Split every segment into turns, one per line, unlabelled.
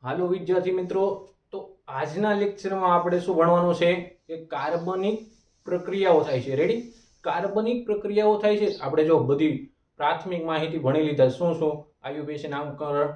હાલો વિદ્યાર્થી મિત્રો, તો આજના લેક્ચરમાં આપણે શું ભણવાનું છે કે કાર્બનિક પ્રક્રિયાઓ થાય છે. રેડી? કાર્બનિક પ્રક્રિયાઓ થાય છે. આપણે જો બધી પ્રાથમિક માહિતી ભણી લીધા, શું શું આયુબેશન, નામકરણ,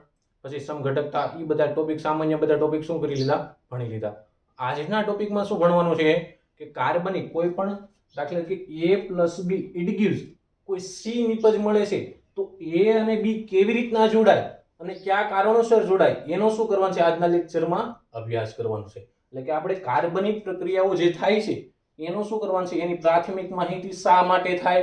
પછી સમઘટકતા, એ બધા ટોપિક, સામાન્ય બધા ટોપિક શું કરી લીધા? ભણી લીધા. આજના ટોપિકમાં શું ભણવાનું છે કે કાર્બનિક કોઈ પણ દાખલા કે A+B ઇટ ગિવ્સ કોઈ C નિપજ મળે છે, તો A અને B કેવી રીતના જોડાય અને કયા કારણોસર જોડાય એનો શું કરવાનું છે આજના લેક્ચરમાં અભ્યાસ કરવાનો છે. એટલે કે આપણે કાર્બનિક પ્રક્રિયાઓ જે થાય છે એનો શું કરવાનું છે, એની પ્રાથમિક માહિતી શા માટે થાય,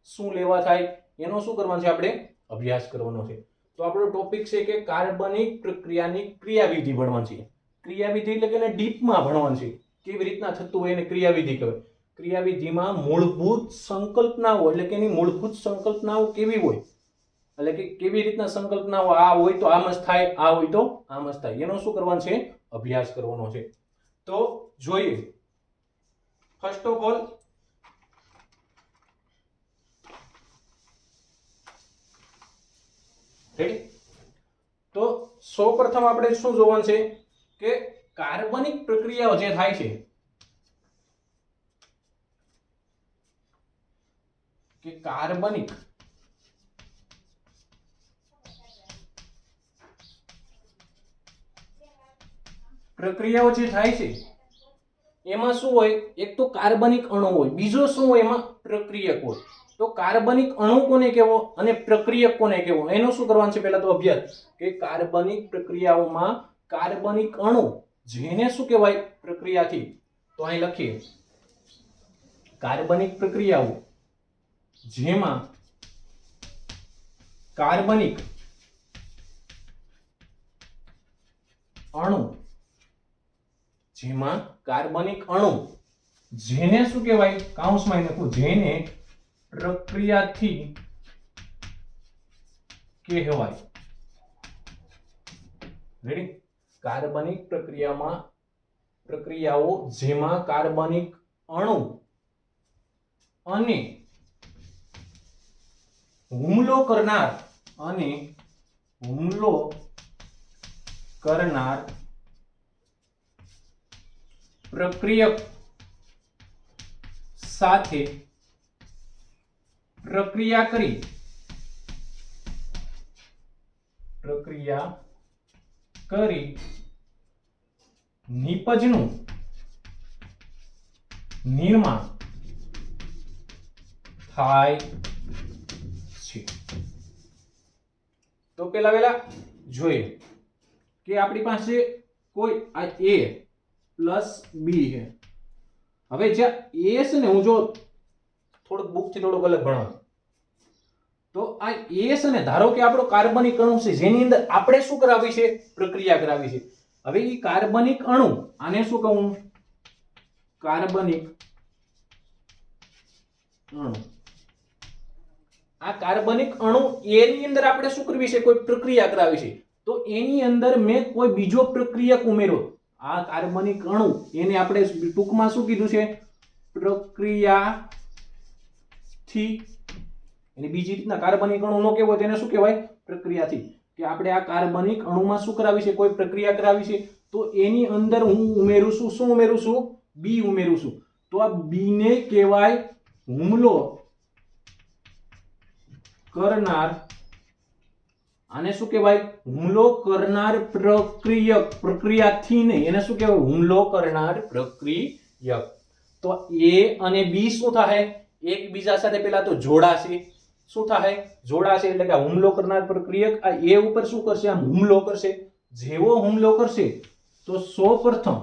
શું લેવા થાય, એનો શું કરવાનું છે, આપણે અભ્યાસ કરવાનો છે. તો આપણો ટોપિક છે કે કાર્બનિક પ્રક્રિયાની ક્રિયાવિધિ ભણવાની છે. ક્રિયાવિધિ એટલે કે ડીપમાં ભણવાનું છે, કેવી રીતના થતું હોય એને ક્રિયાવિધિ કહેવાય. ક્રિયાવિધિમાં મૂળભૂત સંકલ્પનાઓ એટલે કે એની મૂળભૂત સંકલ્પનાઓ કેવી હોય, એટલે કે કેવી રીતના સંકલ્પનાઓ, આ હોય તો આમ જ થાય, આ હોય તો આમ જ થાય, એનો શું કરવાનું છે, અભ્યાસ કરવાનો છે. તો જોઈએ, ફર્સ્ટ ઓફ ઓલ રેડી? તો સૌપ્રથમ આપણે શું જોવાનું છે કે કાર્બનિક પ્રક્રિયાઓ જે થાય છે કે કાર્બનિક પ્રક્રિયાઓ જે થાય છે એમાં શું હોય, એક તો કાર્બનિક અણુ હોય, બીજો શું હોય, એમાં પ્રક્રિયક હોય. તો કાર્બનિક અણુ કોને કહેવો અને પ્રક્રિયક કોને કહેવો, એનો શું કરવાનું છે પહેલા તો અભ્યાસ કે કાર્બનિક પ્રક્રિયાઓમાં કાર્બનિક અણુ જેને શું કહેવાય પ્રક્રિયાથી, તો અહીં લખીએ કાર્બનિક પ્રક્રિયાઓ જેમાં કાર્બનિક અણુ, જેમાં કાર્બનિક અણુ જેને શું કહેવાય, કાઉન્સમાં લખું, જેને પ્રક્રિયાથી કહેવાય. રેડી? કાર્બનિક પ્રક્રિયામાં પ્રક્રિયાઓ જેમાં કાર્બનિક અણુ અને હુમલો કરનાર પ્રક્રિયક સાથે પ્રક્રિયા કરી નિપજનું નિર્માણ થાય છે. તો પેલા જોઈએ કે આપણી પાસે કોઈ આ A પ્લસ B છે. હવે જ્યાં A છે ને, હું જો થોડુંક બુક થી થોડુંક અલગ ભણવાનું, તો આ A છે ને, ધારો કે આપણો કાર્બનિક અણુ છે જેની અંદર આપણે શું કરાવી છે, પ્રક્રિયા કરાવી છે. હવે એ કાર્બનિક અણુ, આને શું કહું, કાર્બનિક અણુ. આ કાર્બનિક અણુ એની અંદર આપણે શું કરવી છે, કોઈ પ્રક્રિયા કરાવી છે. તો એની અંદર મેં કોઈ બીજો પ્રક્રિયક ઉમેર્યો. આ કાર્બનિક અણુ એને આપણે ટૂંકમાં શું કીધું છે, પ્રક્રિયાથી. એની બીજી રીતના કાર્બનિક અણુ નો કહેવાય, તેને શું કહેવાય, પ્રક્રિયાથી. કે આપણે આ કાર્બનિક અણુમાં શું કરાવી છે, કોઈ પ્રક્રિયા કરાવી છે. તો એની અંદર હું ઉમેરું છું, શું ઉમેરું છું, B ઉમેરું છું. તો આ B ને કહેવાય હુમલો કરનાર. આને શું કહેવાય, હુમલો કરનાર પ્રક્રિયક. પ્રક્રિયાથી નહીં, એને શું કહેવાય, હુમલો કરનાર પ્રક્રિયક. તો A અને B શું થાય, એકબીજા સાથે પેલા તો જોડાશે. શું થાય, જોડાશે. એટલે કે હુમલો કરનાર પ્રક્રિયક આ A ઉપર શું કરશે, આમ હુમલો કરશે. જેવો હુમલો કરશે તો સૌપ્રથમ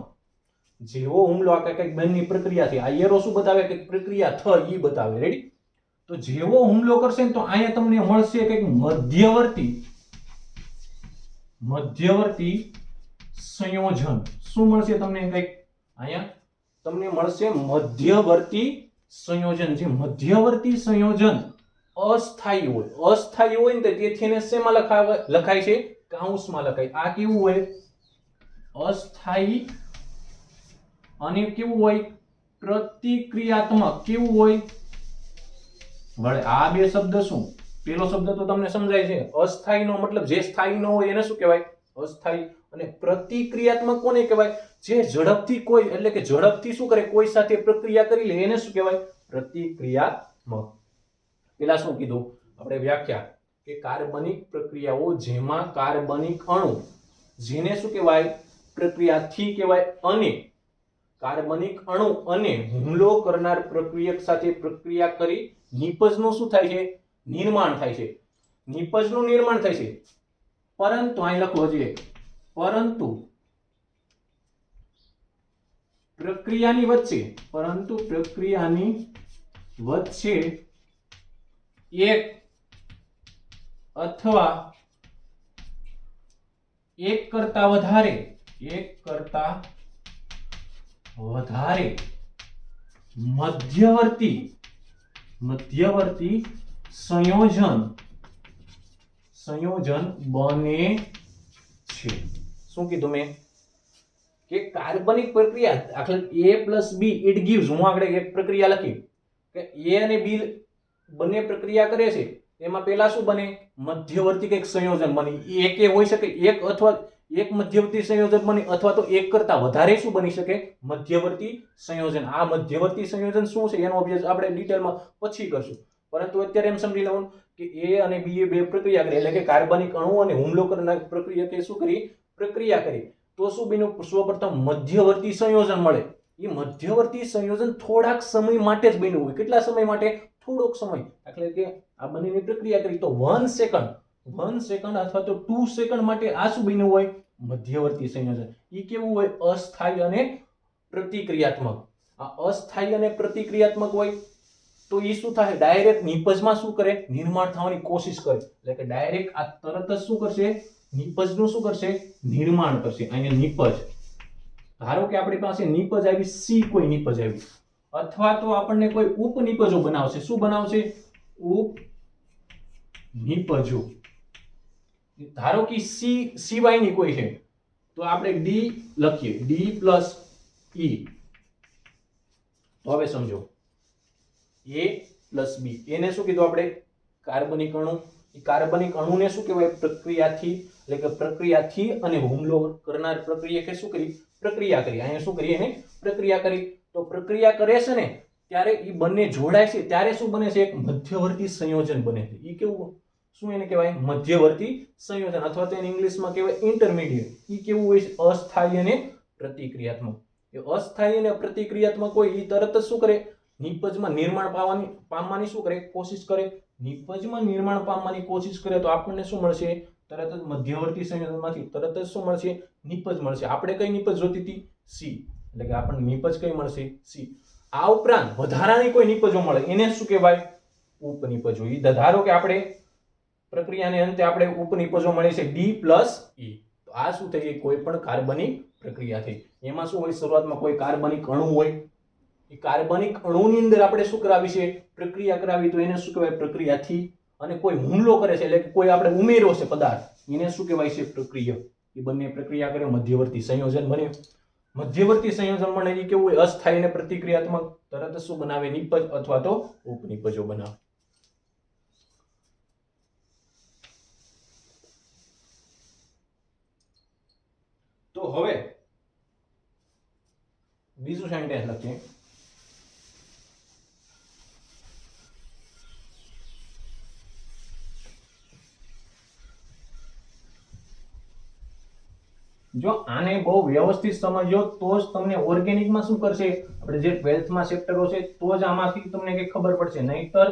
જેવો હુમલો, આ કઈક બંને પ્રક્રિયા છે, આ એરો શું બતાવે, કે પ્રક્રિયા થઈ, ઈ બતાવે. રેડી? તો જેવો હુમલો કરશે ને, તો અહીંયા તમને મળશે કઈક મધ્યવર્તી સંયોજન. શું મળશે તમને, કઈક અહીંયા તમને મળશે મધ્યવર્તી સંયોજન. જે મધ્યવર્તી સંયોજન અસ્થાયી હોય, અસ્થાયી હોય ને, તેથી એને શેમાં લખાય છે, કાઉન્સમાં લખાય. આ કેવું હોય, અસ્થાયી. અને કેવું હોય, પ્રતિક્રિયાત્મક. કેવું હોય, વળે આ બે શબ્દ શું, પેલો શબ્દ તો તમને સમજાય છે, અસ્થાયી નો મતલબ જે સ્થાયી ન હોય એને શું કહેવાય, અસ્થાયી અને પ્રતિક્રિયાત્મક કોને કહેવાય? જે ઝડપથી કોઈ એટલે કે ઝડપથી શું કરે, કોઈ સાથે પ્રક્રિયા કરી લે એને શું કહેવાય? પ્રતિક્રિયાત્મક. પેલા શું કીધું આપણે વ્યાખ્યા કે કાર્બનિક પ્રક્રિયાઓ જેમાં કાર્બનિક અણુ જેને શું કહેવાય? પ્રક્રિયાથી કહેવાય, અને કાર્બનિક અણુ અને હુમલો કરનાર પ્રક્રિયક સાથે પ્રક્રિયા કરી નિપજનું શું થાય છે? નિર્માણ થાય છે. નિપજનું નિર્માણ થાય છે. પરંતુ અહીં લખવો જોઈએ, પરંતુ પ્રક્રિયાની વચ્ચે એક અથવા એક કરતા વધારે મધ્યવર્તી સંયોજન બને છે. શું કીધું મેં? કે કાર્બનિક પ્રક્રિયા દાખલા A + B it gives, હું આગળ એક પ્રક્રિયા લખી કે A અને B બંને પ્રક્રિયા કરે છે, એમાં પહેલા શું બને? મધ્યવર્તી કંઈક સંયોજન બને. એક એ હોઈ શકે, એક અથવા એક મધ્યવર્તી સંયોજન બને, અથવા તો એક કરતા વધારે શું બની શકે? મધ્યવર્તી સંયોજન. આ મધ્યવર્તી સંયોજન શું છે એનો અભ્યાસ આપણે ડિટેલમાં પછી કરશું, પરંતુ અત્યારે એમ સમજી લેવાનું કે A અને B એ બે પ્રક્રિયા કરી, એટલે કે કાર્બનિક અણુ અને હુમલો કરનાર પ્રક્રિયકે શું કરી? પ્રક્રિયા કરી. તો શું બન્યું? સૌપ્રથમ મધ્યવર્તી સંયોજન મળે. એ મધ્યવર્તી સંયોજન થોડાક સમય માટે જ બન્યું હોય. કેટલા સમય માટે? થોડોક સમય. એટલે કે આ બંનેની પ્રક્રિયા કરી તો 1 સેકન્ડ અથવા તો 2 સેકન્ડ માટે આ શું બન્યું હોય? મધ્યવર્તી સંયોજન. એ કેવું હોય? અસ્થાયી અને પ્રતિક્રિયાત્મક. આ અસ્થાયી અને પ્રતિક્રિયાત્મક હોય તો એ શું થાય? ડાયરેક્ટ નિપજમાં શું કરે? નિર્માણ થવાની કોશિશ કરે. એટલે કે ડાયરેક્ટ આ તરત જ શું કરશે? નિપજનું શું કરશે? નિર્માણ કરશે. અહીંયા નિપજ, ધારો કે આપણી પાસે નિપજ આવી સી, કોઈ નિપજ આવી, અથવા તો આપણને કોઈ ઉપનિપજો બનાવશે. શું બનાવશે? ઉપનિપજો. ધારો કે સી સિવાયની કોઈ છે તો આપણે ડી લખીએ, ડી પ્લસ ઈ. તો હવે સમજો, A પ્લસ બી, એને શું કીધું આપણે? કાર્બનિક અણુ. એ કાર્બનિક અણુને શું કહેવાય? પ્રક્રિયાથી, એટલે કે પ્રક્રિયાથી અને હુમલો કરનાર પ્રક્રિયકે શું કરી? પ્રક્રિયા કરી. અહીંયા શું કરી? એને પ્રક્રિયા કરી. તો પ્રક્રિયા કરે છે ને ત્યારે એ બંને જોડાય છે ત્યારે શું બને છે? એક મધ્યવર્તી સંયોજન બને છે. એ કેવું? શું એને કહેવાય? મધ્યવર્તી સંયોજન, અથવા તો એને ઇંગ્લિશમાં કહેવાય ઇન્ટરમીડિયેટ. એ કેવું હોય છે? અસ્થાયી અને પ્રતિક્રિયાત્મક. એ અસ્થાયી અને પ્રતિક્રિયાત્મક હોય એ તરત જ શું કરે? નિપજમાં નિર્માણ પામવાની શું કરે? કોશિશ કરે. નિપજમાં નિર્માણ પામવાની કોશિશ કરે તો આપણને શું મળશે? તરત જ મધ્યવર્તી સંયોજનમાંથી તરત જ શું મળશે? નિપજ મળશે. આપણે કઈ નિપજ જોતી હતી? સી. એટલે કે આપણને નિપજ કઈ મળશે? સી. આ ઉપરાંત વધારાની કોઈ નિપજો મળે એને શું કહેવાય? ઉપનિપજો. ઈ ધારો કે આપણે પ્રક્રિયાને અંતે આપણે ઉપનિપજો મળે છે ડી પ્લસ ઈ. તો આ શું થઈ ગઈ? કોઈ પણ કાર્બનિક પ્રક્રિયા થઈ. એમાં શું હોય? શરૂઆતમાં કોઈ કાર્બનિક અણુ હોય. એ કાર્બનિક અણુની અંદર આપણે શું કરાવી છે? પ્રક્રિયા કરાવી. તો એને શું કહેવાય? પ્રક્રિયાથી. અને કોઈ હુમલો કરે છે એટલે કે કોઈ આપણે ઉમેર્યો છે પદાર્થ, એને શું કહેવાય છે? પ્રક્રિયક. એ બંને પ્રક્રિયા કરે, મધ્યવર્તી સંયોજન બને. મધ્યવર્તી સંયોજન બને એ કેવું હોય? અસ્થાયી અને પ્રતિક્રિયાત્મક. તરત જ શું બનાવે? નિપજ અથવા તો ઉપનિપજો બનાવે. તો હવે બીજું સેન્ટેન્સ લખીએ. જો આને બહુ વ્યવસ્થિત સમજો તો જ તમને ઓર્ગેનિકમાં શું કરશે? આપણે જે 12th માં ચેપ્ટરો છે તો જ આમાંથી તમને કંઈ ખબર પડશે. નહીતર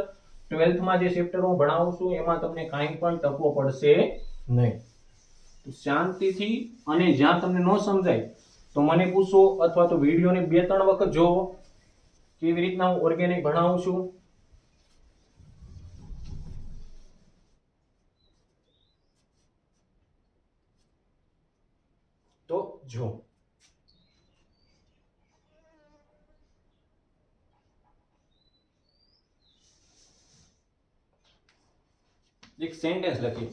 12th માં જે ચેપ્ટરો હું ભણાવું છું એમાં તમને કાંઈ પણ ટપવો પડશે નહીં. તો શાંતિથી, અને જ્યાં તમને ન સમજાય તો મને પૂછો, અથવા તો વિડીયોને 2-3 વખત જોવો કેવી રીતના હું ઓર્ગેનિક ભણાવું છું. તો જો એક સેન્ટેન્સ લખીએ.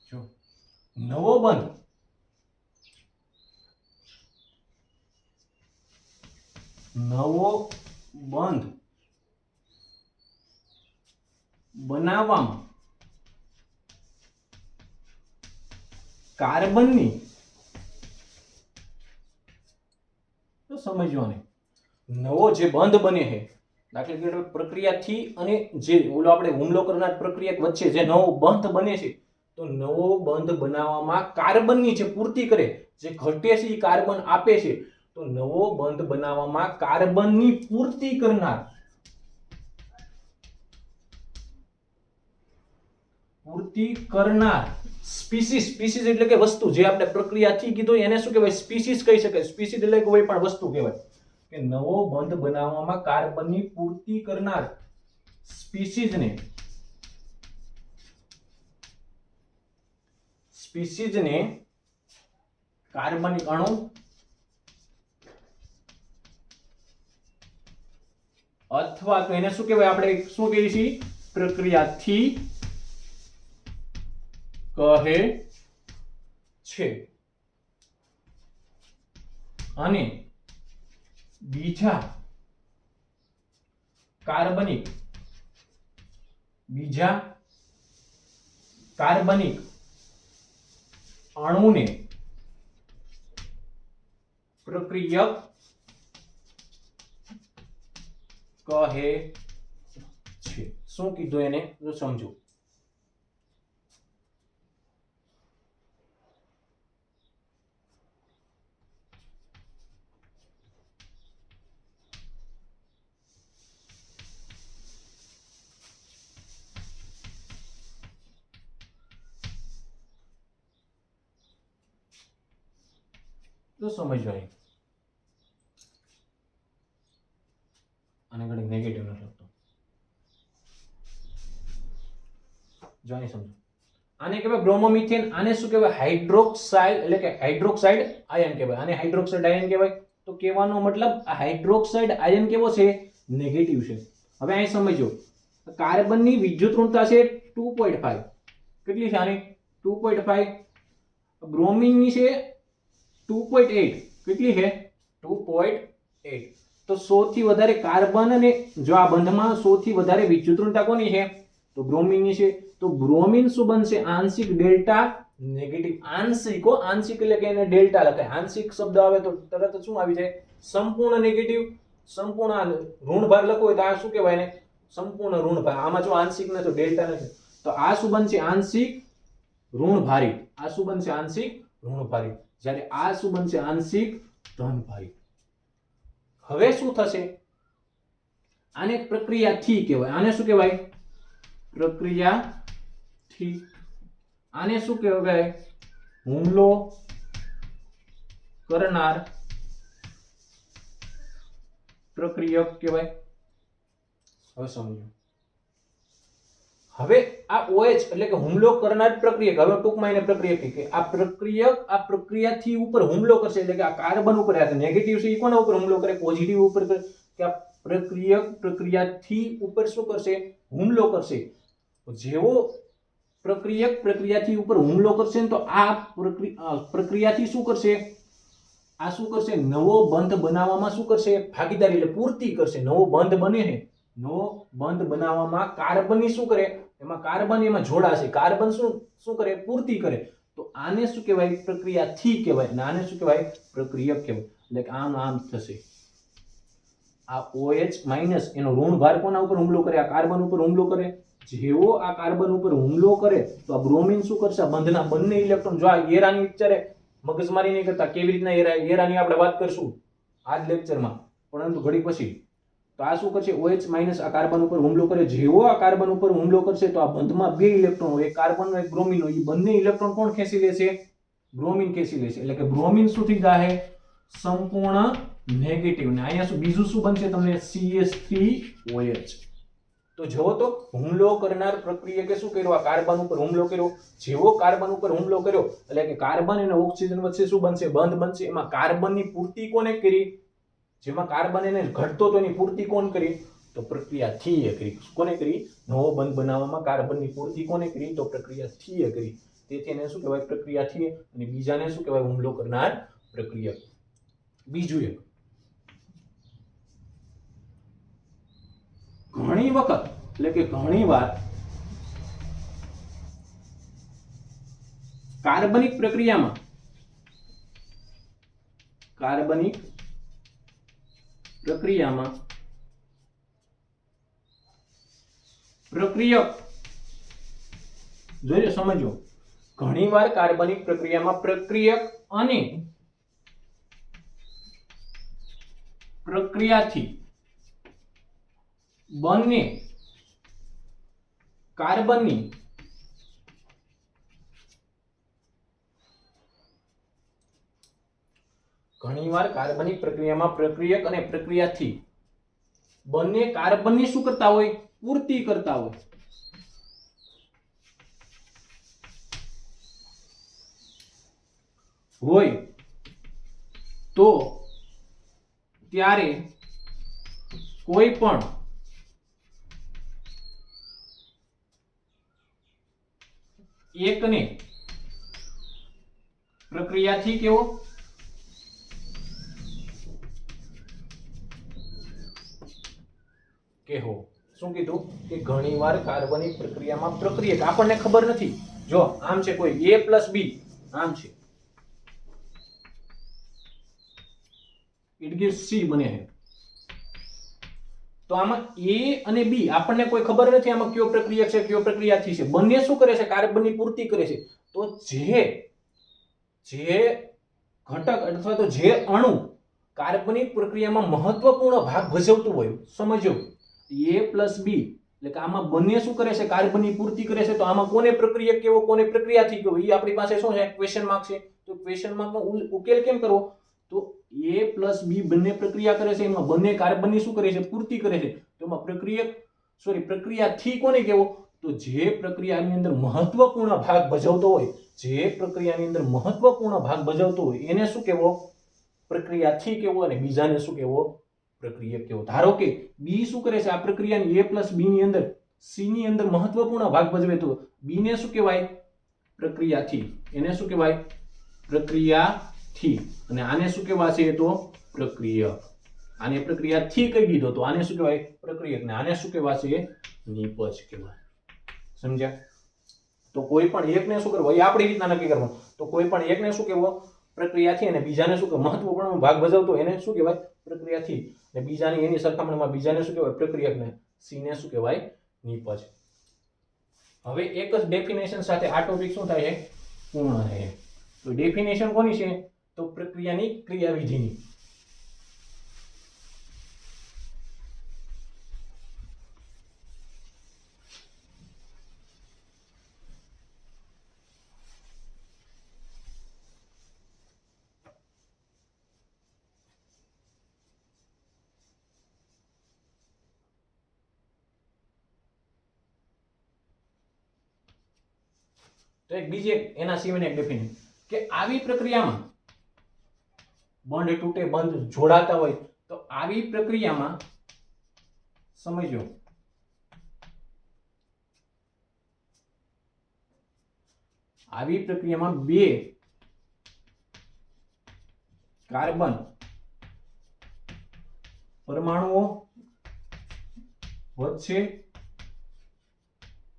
જો નવો બંધ નવો બંધ બનાવવામાં કાર્બનની તો સમજવાની નવો જે બંધ બને છે દાખલા તરીકે પ્રક્રિયાથી અને જે ઓલો આપણે હુમલો કરનાર પ્રક્રિયા વચ્ચે જે નવો બંધ બને છે તો નવો બંધ બનાવવામાં કાર્બનની જે પૂર્તિ કરે જે ઘટે છે એ કાર્બન આપે છે તો નવો બંધ બનાવવામાં કાર્બનની પૂર્તિ કરનાર સ્પીસીસ એટલે કે વસ્તુ જે આપણે પ્રક્રિયાથી કીધું એને શું કહેવાય સ્પીસીસ કહી શકાય સ્પીસીસ એટલે કોઈ પણ વસ્તુ કહેવાય કે નવો બંધ બનાવવામાં કાર્બનની પૂર્તિ કરનાર સ્પીસીઝને કાર્બનિક અણુ અથવા તો એને શું કહેવાય આપણે શું કહીએ છીએ પ્રક્રિયાથી કહે છે અને બીજા કાર્બનિક અણુને પ્રક્રિયક કહે છે શું કીધું એને તો સમજો તો સમજો આને ઘડી નેગેટિવ ન લખતો જાણી સમજો આને કહેવાય બ્રોમોમિથેન આને શું કહેવાય હાઇડ્રોક્સાઇડ એટલે કે હાઇડ્રોક્સાઇડ આયન કહેવાય આને હાઇડ્રોક્સાઇડ આયન કહેવાય તો કહેવાનો મતલબ આ હાઇડ્રોક્સાઇડ આયન કેવો છે નેગેટિવ છે હવે અહીં સમજો કાર્બનની વિદ્યુત ઋણતા છે 2.5 કેટલી છે આની 2.5 બ્રોમિનની છે 2.8 કેટલી છે 2.8 તો સૌથી વધારે કાર્બન અને જો આ બંધમાં સૌથી વધારે વિદ્યુત ઋણતા કોની છે તો બ્રોમિનની છે તો બ્રોમિન શું બનશે આંશિક ડેલ્ટા નેગેટિવ આંશિક એટલે કે એને ડેલ્ટા લખાય આંશિક શબ્દ આવે તો તરત જ શું આવી જાય સંપૂર્ણ નેગેટિવ સંપૂર્ણ ઋણભાર લખવો હોય તો આ શું કહેવાય ને સંપૂર્ણ ઋણભાર આમાં જો આંશિક ને તો ડેલ્ટા નથી તો આ શું બનશે આંશિક ઋણભારી આ શું બનશે આંશિક ઋણભારી જ્યારે આ શું બનશે આંશિક ધનભારી હવે શું થશે આને પ્રક્રિયાથી કહેવાય આને શું કહેવાય પ્રક્રિયાથી આને શું કહેવાય હુમલો કરનાર પ્રક્રિયક કહેવાય હવે સમજો હવે આ OH એટલે કે હુમલો કરનાર પ્રક્રિયક હવે ટૂંકમાં એને પ્રક્રિયક કે આ પ્રક્રિયાથી ઉપર હુમલો કરશે એટલે કે આ કાર્બન ઉપર આ નેગેટિવ છે એ કોના ઉપર હુમલો કરે પોઝિટિવ ઉપર કરે કે આ પ્રક્રિયાથી ઉપર શું કરશે હુમલો કરશે જેવો પ્રક્રિયાથી ઉપર હુમલો કરશે ને તો આ પ્રક્રિયાથી શું કરશે આ શું કરશે નવો બંધ બનાવવામાં શું કરશે ભાગીદારી એટલે પૂર્તિ કરશે નવો બંધ બને છે નવો બંધ બનાવવામાં કાર્બનની શું કરે એમાં કાર્બન એમાં જોડાશે કાર્બન શું કરે પૂર્તિ કરે તો આને શું કહેવાય પ્રક્રિયાથી કહેવાય અને આને શું કહેવાય પ્રક્રિયક કહેવાય એટલે કે આમ થશે આ OH- એનો ઋણભાર કોના ઉપર હુમલો કરે આ કાર્બન ઉપર હુમલો કરે જેવો આ કાર્બન ઉપર હુમલો કરે તો આ બ્રોમિન શું કરશે બંધના બંને ઇલેક્ટ્રોન જો આ એરાની વિચારે મગજમારી નહીં કરતા કેવી રીતના એરાની આપણે વાત કરશું આ જ લેક્ચરમાં પરંતુ ઘડી પછી તો આ શું કરશે OH- આ કાર્બન ઉપર હુમલો કરે જેવો આ કાર્બન ઉપર હુમલો કરશે તો આ બંધમાં બે ઇલેક્ટ્રોન હોય એક કાર્બન હોય એક બ્રોમિન હોય એ બંને ઇલેક્ટ્રોન કોણ ખેંચી લેશે બ્રોમિન ખેંચી લેશે એટલે કે બ્રોમિન શું થઈ જાય સંપૂર્ણ નેગેટિવ ને અહીંયા શું બીજું શું બનશે તમને CH3OH તો જો તો હુમલો કરનાર પ્રક્રિયકે શું કર્યું આ કાર્બન ઉપર હુમલો કર્યો જેવો કાર્બન ઉપર હુમલો કર્યો એટલે કે કાર્બન અને ઓક્સિજન વચ્ચે શું બનશે બંધ બનશે એમાં કાર્બનની પૂર્તિ કોને કરી જેમાં કાર્બન એને ઘટતો તો એની પૂર્તિ કોણ કરી તો પ્રક્રિયાથી કરી કોને કરી નવો બંધ બનાવવામાં કાર્બનની પૂર્તિ કોને કરી તો પ્રક્રિયાથી કરી તેથી એને શું કહેવાય પ્રક્રિયાથી અને બીજાને શું કહેવાય હુમલો કરનાર પ્રક્રિયા બીજું એક ઘણી વખત એટલે કે ઘણી વાર કાર્બનિક પ્રક્રિયામાં પ્રક્રિયક જોજો સમજો ઘણીવાર કાર્બનિક પ્રક્રિયામાં પ્રક્રિયક અને પ્રક્રિયાથી બંને કાર્બનની ઘણીવાર કાર્બનિક પ્રક્રિયામાં પ્રક્રિયક અને પ્રક્રિયાથી બંને કાર્બનની શું કરતા હોય પૂર્તિ કરતા હોય તો ત્યારે કોઈ પણ એકને પ્રક્રિયાથી કેવો કેવો શું કીધું કે ઘણીવાર કાર્બનિક પ્રક્રિયામાં પ્રક્રિયક આપણને ખબર નથી જો આમ છે કોઈ a + b આમ છે ઇટ gives c બને છે તો આમાં a અને b આપણને કોઈ ખબર નથી આમાં કયો પ્રક્રિયક છે કયો પ્રક્રિયાથી છે બંને શું કરે છે કાર્બનની પૂર્તિ કરે છે તો જે ઘટક અથવા તો જે અણુ કાર્બનિક પ્રક્રિયામાં મહત્વપૂર્ણ ભાગ ભજવતું હોય સમજો a + b એટલે કે આમાં બંને શું કરે છે કાર્બનની પૂર્તિ કરે છે તો આમાં કોને પ્રક્રિયક કેવો કોને પ્રક્રિયાથી કેવો એ આપણી પાસે શું છે ક્વેશ્ચન માર્ક છે તો ક્વેશ્ચન માર્કનો ઉકેલ કેમ કરવો તો a + b બંને પ્રક્રિયા કરે છે એમાં બંને કાર્બનની શું કરે છે પૂર્તિ કરે છે તો એમાં પ્રક્રિયાથી કોને કેવો તો જે પ્રક્રિયાની અંદર મહત્વપૂર્ણ ભાગ ભજવતો હોય એને શું કેવો પ્રક્રિયાથી કેવો અને બીજાને શું કેવો પ્રક્રિયક કેવો ધારો કે b શું કરે છે આ પ્રક્રિયાની a + b ની અંદર c ની અંદર મહત્વપૂર્ણ ભાગ ભજવે તો b ને શું કહેવાય પ્રક્રિયાથી એને શું કહેવાય પ્રક્રિયાથી અને આને શું કહેવાશે તો પ્રક્રિયક આને પ્રક્રિયાથી કહી દીધો તો આને શું કહેવાય પ્રક્રિયક ને આને શું કહેવાશે નિપજ કહેવાય સમજ્યા તો કોઈ પણ એકને શું કરવો એ આપણી રીતના નક્કી કરવાનું તો કોઈ પણ એકને શું કહેવો પ્રક્રિયાથી અને બીજાને શું કહેવાય મહત્વપૂર્ણ ભાગ ભજવતો એને શું કહેવાય પ્રક્રિયાથી અને બીજાની એની સરખામણીમાં બીજાને શું કહેવાય પ્રક્રિયકને સી ને શું કહેવાય નિપજ હવે એક જ ડેફિનેશન સાથે આ ટોપિક શું થાય છે પૂર્ણ થાય તો ડેફિનેશન કોની છે તો પ્રક્રિયાની ક્રિયાવિધિની તો એક બીજી એના સિવાયની એક ડેફિનેશન કે આવી પ્રક્રિયામાં બંધ તૂટે બંધ જોડાતા હોય તો આવી પ્રક્રિયામાં સમજો આવી પ્રક્રિયામાં બે કાર્બન પરમાણુઓ વચ્ચે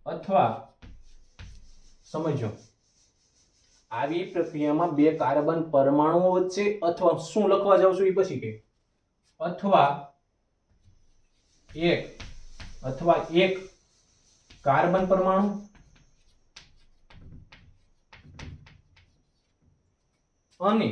અથવા સમજો આવી પ્રક્રિયામાં બે કાર્બન પરમાણુઓ વચ્ચે અથવા શું લખવા જાવ છું એ પછી કે અથવા એક કાર્બન પરમાણુ અને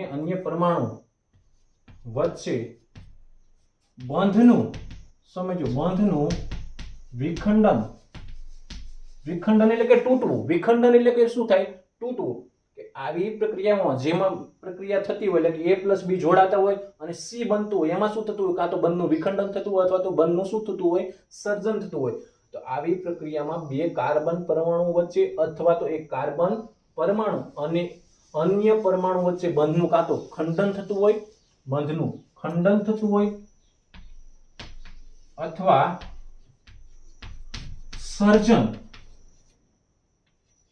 અન્ય પરમાણુ વચ્ચે બંધનું વિખંડન એટલે કે તૂટવું વિખંડન એટલે કે શું થાય તૂટવું કે આવી પ્રક્રિયામાં જેમાં પ્રક્રિયા થતી હોય એટલે કે a + b જોડાતા હોય અને c બનતું હોય એમાં શું થતું હોય કાં તો બંધનું વિખંડન થતું હોય અથવા તો બંધનું શું થતું હોય સર્જન થતું હોય તો આવી પ્રક્રિયામાં બે કાર્બન પરમાણુ વચ્ચે અથવા તો એક કાર્બન પરમાણુ અને અન્ય પરમાણુ વચ્ચે બંધનું કાં તો ખંડન થતું હોય અથવા સર્જન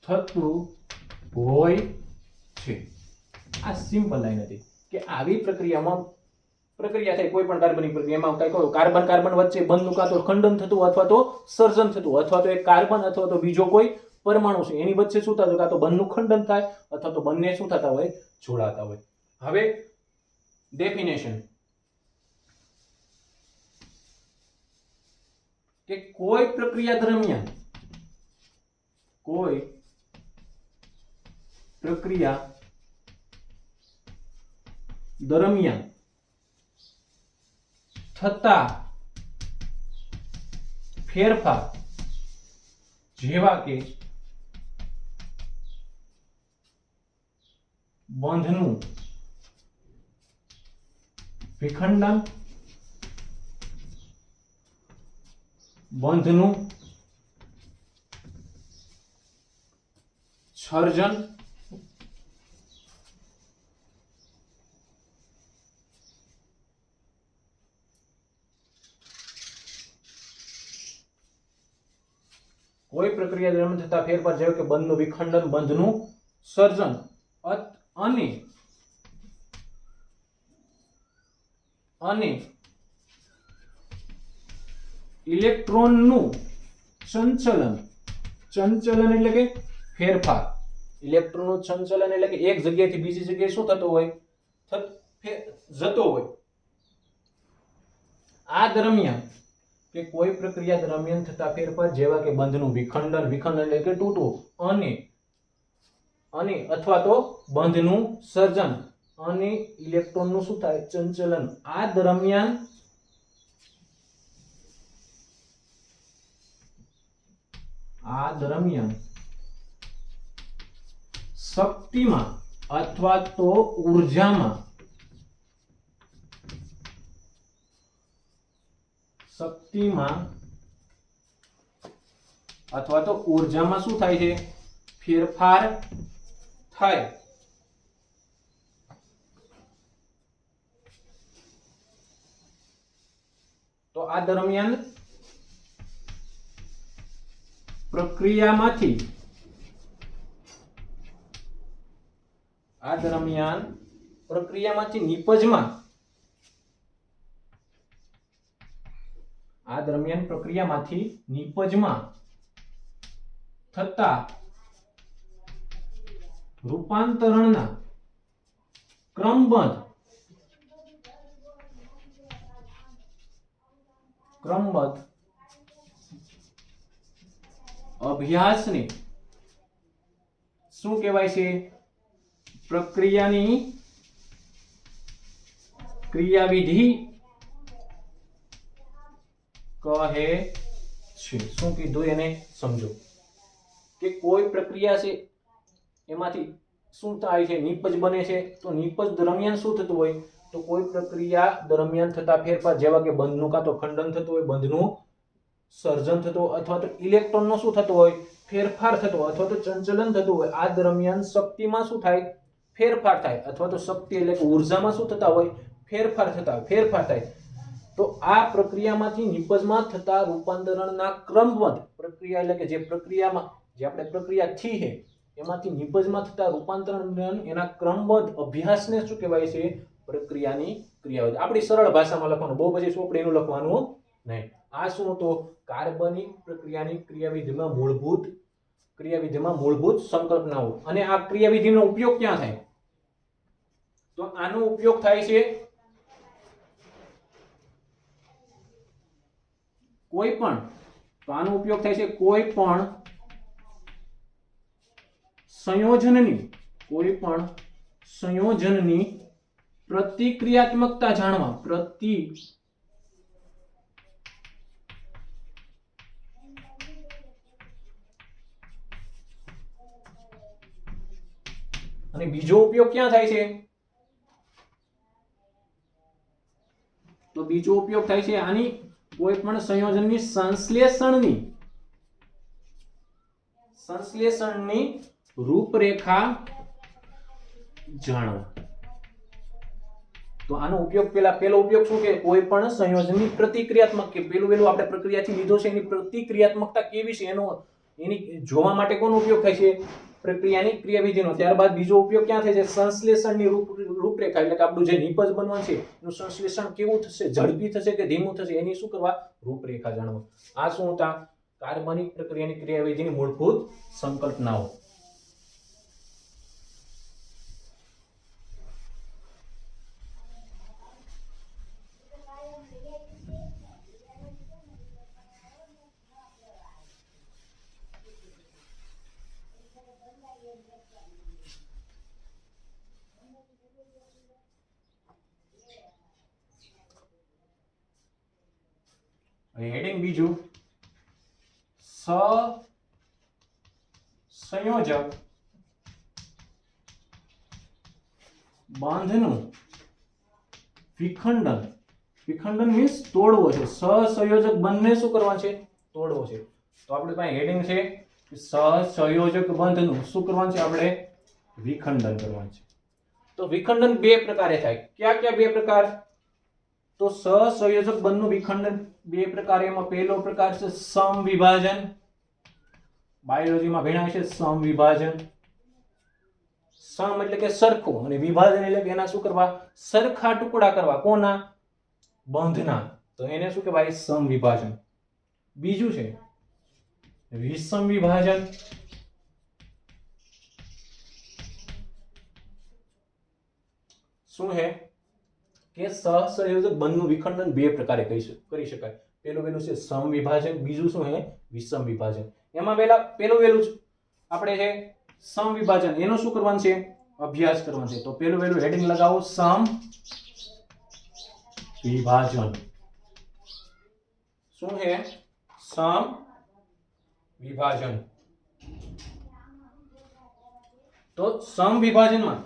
થતું હોય છે। આ સિમ્પલ લાઈન હતી કે આવી પ્રક્રિયા થાય કોઈ પણ કાર્બનિક પ્રક્રિયામાં કઈ કહો કાર્બન કાર્બન વચ્ચે બંધનું કાં તો ખંડન થતું અથવા તો સર્જન થતું અથવા તો એક કાર્બન અથવા તો બીજો કોઈ પરમાણુ છે એની વચ્ચે શું થતું કાં તો બંધનું ખંડન થાય અથવા તો બંને શું થતા હોય જોડાતા હોય। હવે ડેફિનેશન કે કોઈ પ્રક્રિયા દરમિયાન થતા ફેરફાર જેવા કે બંધનું વિખંડન, બંધનું સર્જન, કોઈ પ્રક્રિયા દરમિયાન થતા ફેરફાર જેવા કે બંધનું વિખંડન, બંધનું સર્જન અને ઇલેક્ટ્રોનનું સંચલન એટલે કે ફેરફાર, ઇલેક્ટ્રોનનું સંચલન એટલે કે એક જગ્યાએથી બીજી જગ્યાએ શું થતો હોય જતો હોય। આ દરમિયાન કે કોઈ પ્રક્રિયા દરમિયાન થતા ફેરફાર જેવા કે બંધનું વિખંડન એટલે કે તૂટવું અને અથવા તો બંધનું સર્જન અને ઇલેક્ટ્રોનનું શું થાય સંચલન, આ દરમિયાન શક્તિમાં અથવા તો ઉર્જામાં શું થાય છે ફેરફાર થાય। તો આ દરમિયાન પ્રક્રિયામાંથી નિપજમાં થતા રૂપાંતરણના ક્રમબદ્ધ અભ્યાસને શું કહેવાય છે પ્રક્રિયાની ક્રિયાવિધિ કહે છે। શું કીધું એને સમજો કે કોઈ પ્રક્રિયા છે એમાંથી શું થાય છે નિપજ બને છે, તો નિપજ દરમિયાન શું થતું હોય તો કોઈ પ્રક્રિયા દરમિયાન થતા ફેરફાર જેવા કે બંધનું કાં તો ખંડન થતું હોય, બંધનું સર્જન થતું હોય અથવા તો ઇલેક્ટ્રોનનો શું થતું હોય ફેરફાર થતો હોય અથવા તો સંચલન થતું હોય। આ દરમિયાન શક્તિમાં શું થાય ફેરફાર થાય અથવા તો શક્તિ એટલે કે ઉર્જામાં શું થતા હોય ફેરફાર થાય। તો આ પ્રક્રિયામાંથી નિપજમાં થતા રૂપાંતરણના ક્રમબદ્ધ પ્રક્રિયા એટલે કે જે આપણે પ્રક્રિયા થી છે એમાંથી નિપજમાં થતા રૂપાંતરણ એના ક્રમબદ્ધ અભ્યાસને શું કહેવાય છે પ્રક્રિયાની ક્રિયાવિધિ। આપણી સરળ ભાષામાં લખવાનું, બહુ પછી ચોપડીનું લખવાનું નહીં। આ શું તો કાર્બનિક પ્રક્રિયાની ક્રિયાવિધિમાં મૂળભૂત સંકલ્પનાઓ। અને આ ક્રિયાવિધિનો ઉપયોગ ક્યાં થાય તો આનો ઉપયોગ થાય છે કોઈ પણ સંયોજનની પ્રતિક્રિયાત્મકતા જાણવા અને બીજો ઉપયોગ ક્યાં થાય છે તો બીજો ઉપયોગ થાય છે આની કોઈ પણ સંયોજનની સંશ્લેષણની રૂપરેખા જાણવા। તો આનો ઉપયોગ પહેલો ઉપયોગ શું કે કોઈ પણ સંયોજનની પ્રતિક્રિયાત્મક કે પેલું આપણે પ્રક્રિયાથી લીધો છે એની પ્રતિક્રિયાત્મકતા કેવી છે એની જોવા માટે કોનો ઉપયોગ થાય છે? પ્રક્રિયાની ક્રિયાવિધિનો. ત્યારબાદ બીજો ઉપયોગ ક્યાં થાય છે? સંશ્લેષણની રૂપરેખા, એટલે કે આપણું જે નિપજ બનવાનું છે એનું સંશ્લેષણ કેવું થશે, ઝડપી થશે કે ધીમું થશે, એની શું કરવા? રૂપરેખા જાણવા. આ શું હતા? કાર્બનિક પ્રક્રિયાની ક્રિયાવિધિની મૂળભૂત સંકલ્પનાઓ. હેડિંગ બીજું, સહસંયોજક બાંધનું વિખંડન. વિખંડન મીન્સ તોડવો છે. સહસંયોજક બંધને શું કરવા છે? તોડવો છે. તો આપણી પાસે હેડિંગ છે સહસંયોજક બંધનું શું કરવાનું છે? આપણે વિખંડન કરવાનું છે. તો વિખંડન બે પ્રકારે થાય. કયા કયા બે પ્રકાર? તો સહસંયોજક બંધનું વિખંડન બે પ્રકાર. એમાં પહેલો પ્રકાર છે સમવિભાજન. બાયોલોજીમાં ભણ્યા છે સમવિભાજન. સમ એટલે કે સરખું અને વિભાજન એટલે કે એના શું કરવા? સરખા ટુકડા કરવા. કોના? બંધના. તો એને શું કહેવાય? સમવિભાજન. બીજું છે વિષમ વિભાજન. શું હે કે સહસંયોજક બંધનું વિખંડન બે પ્રકારે કરી શકાય. પહેલું છે સમવિભાજન, બીજું શું હે? વિષમ વિભાજન. એમાં પહેલું આપણે છે સમવિભાજન. એનું શું કરવાનું છે? અભ્યાસ કરવાનો છે. તો પહેલું હેડિંગ લગાવો સમ વિભાજન. શું હે? સમ વિભાજન. તો સમ વિભાજનમાં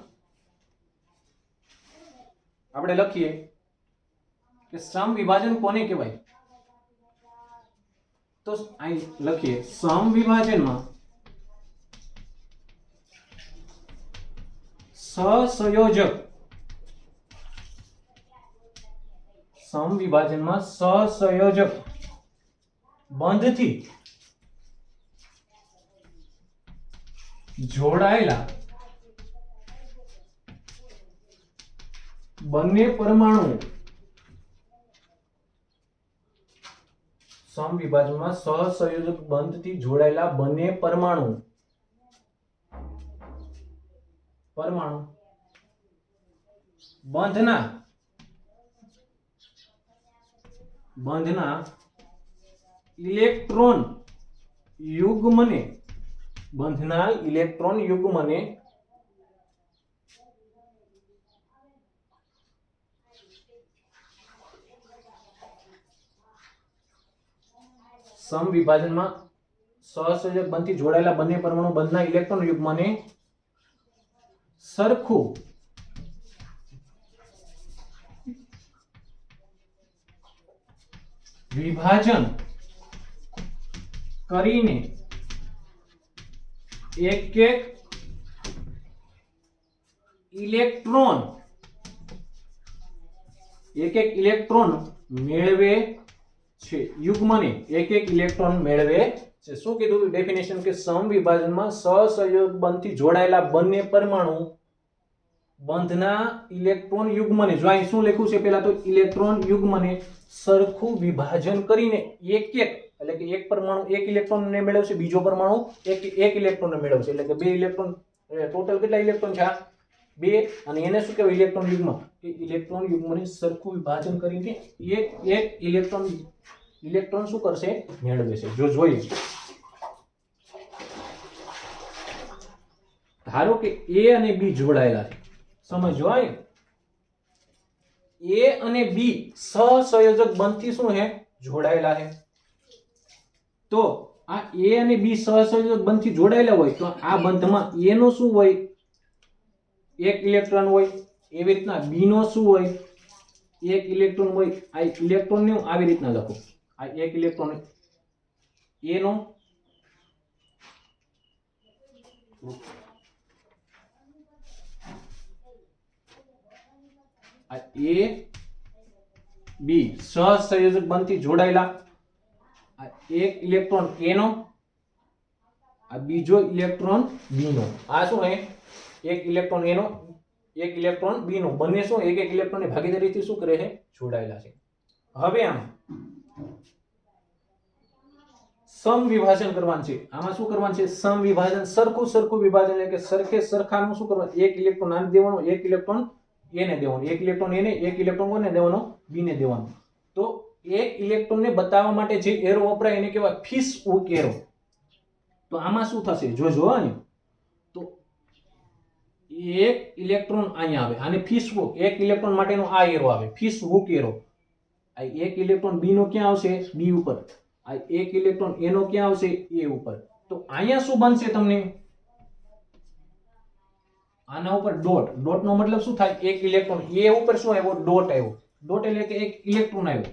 આપણે લખીએ કે સમ વિભાજન કોને કહેવાય? તો અહીં લખીએ સમ વિભાજનમાં સહસંયોજક બંધથી જોડાયેલા બંને પરમાણુ સમવિભાજનમાં સહસંયોજક બંધથી જોડાયેલા બંને પરમાણુ બંધના ઇલેક્ટ્રોન યુગ્મને સમવિભાજનમાં સહસંયોજક બંધથી જોડાયેલા બંને પરમાણુ બંધના ઇલેક્ટ્રોન યુગ્મને સરખું વિભાજન કરીને એક ઇલેક્ટ્રોન મેળવે છે. યુગ્મને એક ઇલેક્ટ્રોન મેળવે છે. શું કીધું ડેફિનેશન? કે સમવિભાજનમાં સહસંયોજક બંધથી જોડાયેલા બંને પરમાણુ બંધના ઇલેક્ટ્રોન યુગ્મને, જો અહીં શું લખ્યું છે પહેલા તો ઇલેક્ટ્રોન યુગ્મને સરખું વિભાજન કરીને એટલે કે એક પરમાણુ એક ઇલેક્ટ્રોન ને મેળવશે, બીજો પરમાણુ એક ઇલેક્ટ્રોન ને મેળવશે, એટલે કે બે ઇલેક્ટ્રોન. ટોટલ કેટલા ઇલેક્ટ્રોન છે? બે. અને એને શું કહેવાય? ઇલેક્ટ્રોન યુગ્મ. કે ઇલેક્ટ્રોન યુગ્મને સરખું વિભાજન કરીને એક ઇલેક્ટ્રોન શું કરશે? મેળવે છે. જો જોઈએ ધારો કે A અને B જોડાયેલા છે. સમજો આ A અને B સહસંયોજક બંધથી શું છે? જોડાયેલા છે. તો આ A અને B સહસંયોજક બંધથી જોડાયેલા હોય તો આ બંધમાં A નો શું હોય? એક ઇલેક્ટ્રોન હોય. એવી રીતના B નો શું હોય? એક ઇલેક્ટ્રોન હોય. આ ઇલેક્ટ્રોન ને આવી રીતના લખો. આ એક ઇલેક્ટ્રોન A નો આ A B સહસંયોજક બંધથી જોડાયેલા આ એક ઇલેક્ટ્રોન A નો આ બીજો ઇલેક્ટ્રોન B નો આ શું હે એક ઇલેક્ટ્રોન A નો એક ઇલેક્ટ્રોન B નો બંને શું એક એક ઇલેક્ટ્રોન ની ભાગીદારીથી શું કરે છે જોડાયેલા છે હવે આમ સમ વિભાજન કરવાનું છે આમાં શું કરવાનું છે સમ વિભાજન સરખું વિભાજન એટલે કે સરખે સરખાનું શું કરવાનું એક ઇલેક્ટ્રોન આને દેવાનો એક ઇલેક્ટ્રોન A ને દેવાનો એક ઇલેક્ટ્રોન A ને એક ઇલેક્ટ્રોન કોને દેવાનો B ને દેવાનો તો એક ઇલેક્ટ્રોન ને બતાવવા માટે જે એરો વપરાય એને કહેવાય ફિશ હુક એરો તો આમાં શું થશે જોજો અહીં તો એક ઇલેક્ટ્રોન અહીંયા આવે આને ફિશ હુક એક ઇલેક્ટ્રોન માટેનો આ એરો આવે ફિશ હુક એરો આ એક ઇલેક્ટ્રોન B નો ક્યાં આવશે B ઉપર આ એક ઇલેક્ટ્રોન A નો ક્યાં આવશે A ઉપર તો અહીંયા શું બનશે તમને આના ઉપર ડોટ નો મતલબ શું થાય એક ઇલેક્ટ્રોન A ઉપર શું આવ્યો ડોટ આવ્યો ડોટ એટલે કે એક ઇલેક્ટ્રોન આવ્યો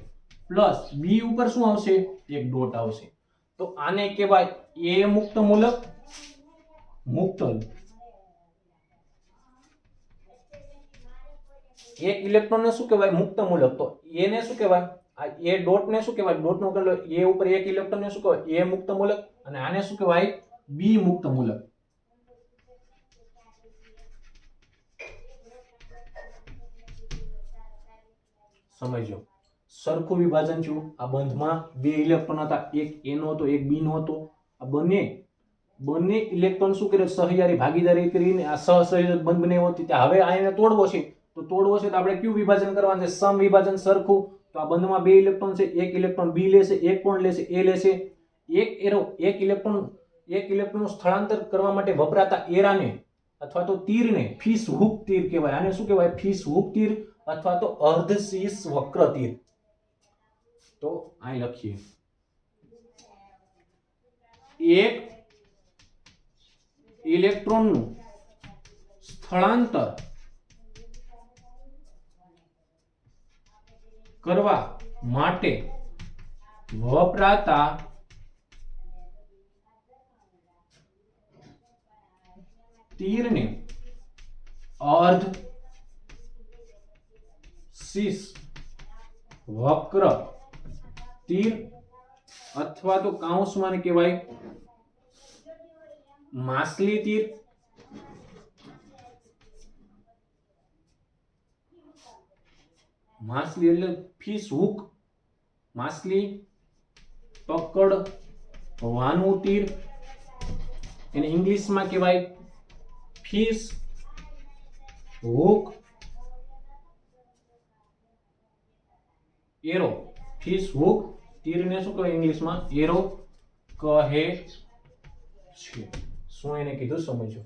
પ્લસ B ઉપર શું આવશે એક ડોટ આવશે તો આને કહેવાય A મુક્ત મૂલક મુક્ત એક ઇલેક્ટ્રોન ને શું કહેવાય મુક્ત મૂલક તો A ને શું કહેવાય આ A ડોટ ને શું કહેવાય ડોટ નો મતલબ A ઉપર એક ઇલેક્ટ્રોન ને શું કહેવાય A મુક્ત મૂલક અને આને શું કહેવાય B મુક્ત મૂલક સમજો સરખું વિભાજન થયું આ બંધમાં બે ઇલેક્ટ્રોન હતા એક A નો હતો એક B નો હતો આ બંને ઇલેક્ટ્રોન શું કરે સહયારી ભાગીદારી કરીને આ સહસંયોજક બંધ બનાવ્યો હતો ત્યાં હવે આને તોડવો છે તો આપણે કયું વિભાજન કરવાનું છે સમ વિભાજન સરખું તો આ બંધમાં બે ઇલેક્ટ્રોન છે એક ઇલેક્ટ્રોન B લેશે એક કોણ લેશે A લેશે એક ઇલેક્ટ્રોન સ્થળાંતર કરવા માટે વપરાતા એરાને અથવા તો તીરને ફિશ હુક તીર કહેવાય આને શું કહેવાય ફિશ હુક તીર અથવા તો અર્ધશીર્ષ વક્ર તીર તો અહીં લખીએ એક ઇલેક્ટ્રોનનું સ્થળાંતર કરવા માટે વપરાતા તીરને અર્ધશીર્ષ વક્ર તીર અથવા તો કૌંસમાં કહેવાય માછલી તીર માછલી એટલે ફિશ હુક માછલી પકડવાનું તીર એને ઇંગ્લિશમાં કહેવાય fish hook arrow fish hook તીરને શું કહેવાય ઇંગ્લિશમાં એરો કહે છે શું એને કીધું સમજો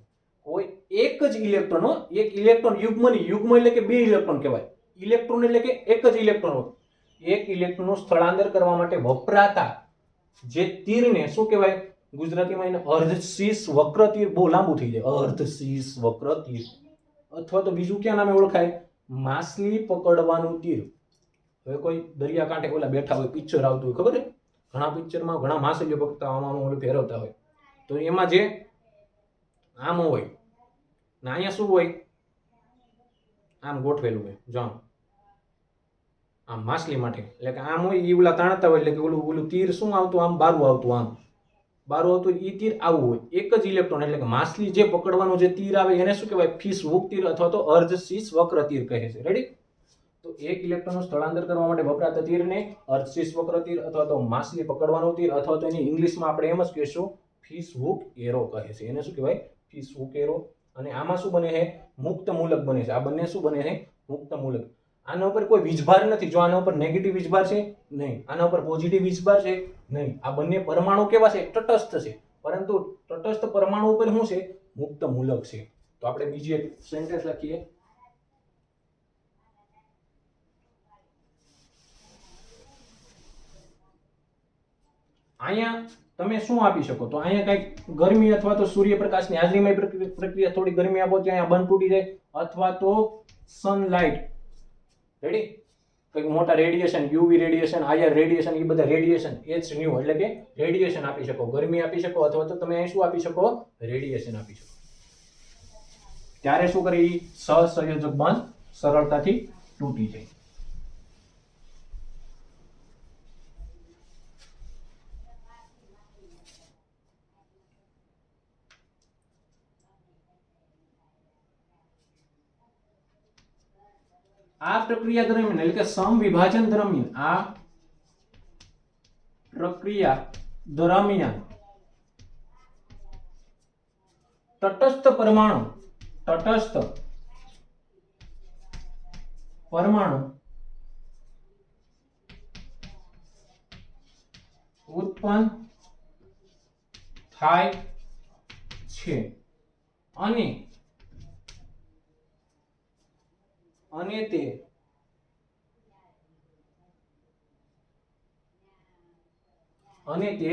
કોઈ એક જ ઇલેક્ટ્રોન એક ઇલેક્ટ્રોન યુગ્મ એટલે કે બે ઇલેક્ટ્રોન કહેવાય ઇલેક્ટ્રોન એટલે કે એક જ ઇલેક્ટ્રોન એક ઇલેક્ટ્રોનનું સ્થળાંતર કરવા માટે વપરાતા જે તીરને શું કહેવાય ગુજરાતીમાં એને અર્ધશીર્ષ વક્ર તીર બહુ લાંબુ થઈ જાય અર્ધશીર્ષ વક્ર તીર અથવા તો બીજું ક્યાં નામે ઓળખાય માછલી પકડવાનું તીર હવે કોઈ દરિયા કાંઠે ઓલા બેઠા હોય પિક્ચર આવતું હોય ખબર છે ઘણા પિક્ચરમાં ઘણા માછલીઓ પકડતા આમાં ફેરવતા હોય તો એમાં જે આમ હોય ને અહીંયા શું હોય આમ ગોઠવેલું હોય જો આમ માછલી માટે એટલે કે આમ હોય એ ઓલા તાણતા હોય એટલે કે ઓલું તીર શું આવતું આમ બારું આવતું એ તીર આવું હોય એક જ ઇલેક્ટ્રોન એટલે કે માછલી જે પકડવાનું જે તીર આવે એને શું કહેવાય ફિશ હુક તીર અથવા તો અર્ધશીર્ષ વક્ર તીર કહે છે રેડી તો એક ઇલેક્ટ્રોનનું સ્થળાંતર કરવા માટે વપરાતા તીરને અર્ધશીર્ષ વક્ર તીર અથવા તો માછલી પકડવાનું તીર અથવા તો એની ઇંગ્લિશમાં આપણે એમ જ કહીશું ફિશ હુક એરો કહે છે એને શું કહેવાય ફિશ હુક એરો અને આમાં શું બને છે મુક્ત મૂલક બને છે આ બંને શું બને છે મુક્ત મૂલક આના ઉપર કોઈ વીજભાર નથી જો આના ઉપર નેગેટિવ વીજભાર છે નહીં આના ઉપર પોઝિટિવ વીજભાર છે નહીં આ બંને પરમાણુ કેવા છે તટસ્થ છે પરંતુ તટસ્થ પરમાણુ ઉપર શું છે મુક્ત મૂલક છે તો આપણે બીજી એક સેન્ટેન્સ લખીએ અહીંયા તમે શું આપી શકો તો અહીંયા કઈક ગરમી અથવા તો સૂર્યપ્રકાશની હાજરીમાં પ્રક્રિયા થોડી ગરમી આપો ત્યાં બંધ તૂટી જાય અથવા તો સનલાઇટ રેડી કંઈક મોટા radiation UV radiation IR radiation એ બધા રેડિયેશન એચ ન્યુ એટલે કે રેડિયેશન આપી શકો ગરમી આપી શકો અથવા તો તમે શું આપી શકો રેડિયેશન આપી શકો ત્યારે શું કરે સહસંયોજક બંધ સરળતાથી તૂટી જાય. આ પ્રક્રિયા દરમિયાન એટલે કે સમવિભાજન દરમિયાન આ પ્રક્રિયા દરમિયાન તટસ્થ પરમાણુ ઉત્પન્ન થાય છે અને તે